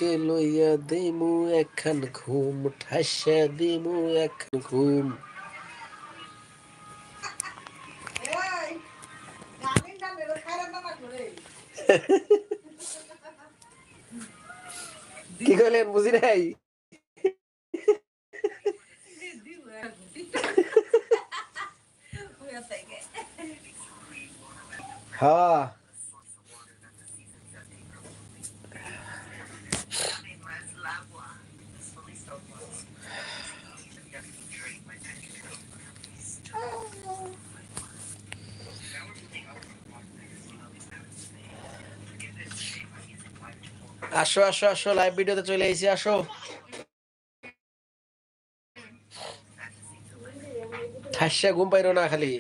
বুকে লইয়া দিমু একখান ঘুম, ঠাসা দিমু একখান ঘুম। কি কইলেন বুঝি নাই? হ্যাঁ আসো আসো আসো, লাইভ ভিডিওতে চলে আইছি, আসো। ঠাসা ঘুম পাইরো না খালি।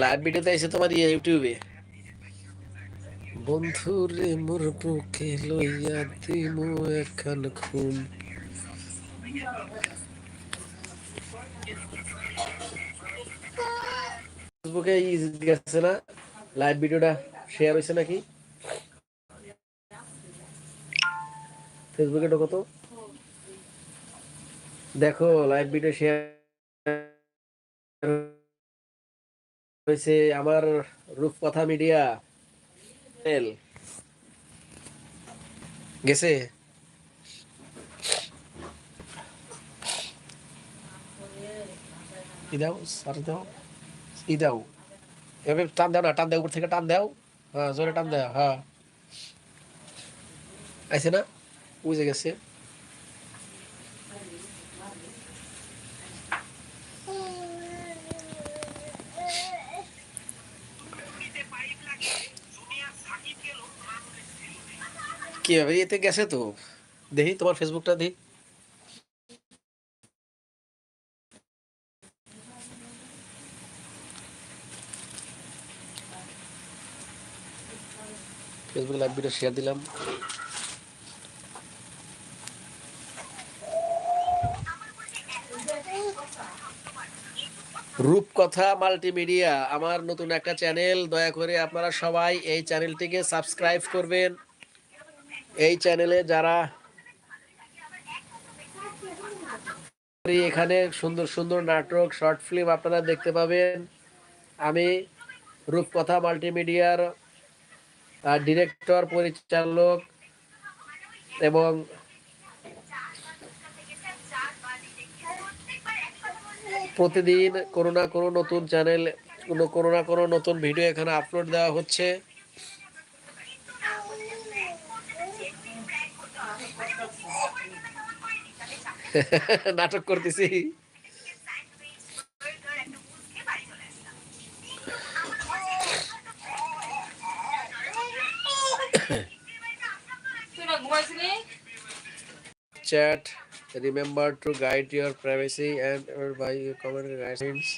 লাইভ ভিডিওতে আইছে তোমার ইউটিউবে। বন্ধুরে মোর বুকে লইয়া দিমু একখান ঘুম। ফেসবুকে গেছে না, লাইভ ভিডিওটা শেয়ার হয়েছে নাকি? ফেসবুকে ঢোকো তো, দেখো লাইভ ভিডিও শেয়ার হয়েছে আমার রূপকথা মিডিয়া চ্যানেল গেছে। ই দাও, সার দাও, ই দাও, এভাবে টান দাও না, টান দাও, উপর থেকে টান দাও। হ্যাঁ জোরে টান দাও, হ্যাঁ আইছে না, বুঝে গেছে। কি হবে, এতে গেছে তো, দেখি তোমার ফেসবুকটা দেখি। ফেসবুকে লাইভ ভিডিও শেয়ার দিলাম। রূপকথা মাল্টিমিডিয়া আমার নতুন একটা চ্যানেল, দয়া করে আপনারা সবাই এই চ্যানেলটিকে সাবস্ক্রাইব করবেন। এই চ্যানেলে যারা এখানে সুন্দর সুন্দর নাটক, শর্ট ফিল্ম আপনারা দেখতে পাবেন। আমি রূপকথা মাল্টিমিডিয়ার ডিরেক্টর, পরিচালক এবং প্রতিদিন কোনো না কোনো নতুন চ্যানেল, কোনো না কোনো নতুন ভিডিও এখানে আপলোড দেওয়া হচ্ছে। নাটক করতেছি। Chat, remember to guide your privacy and by your comment guidelines.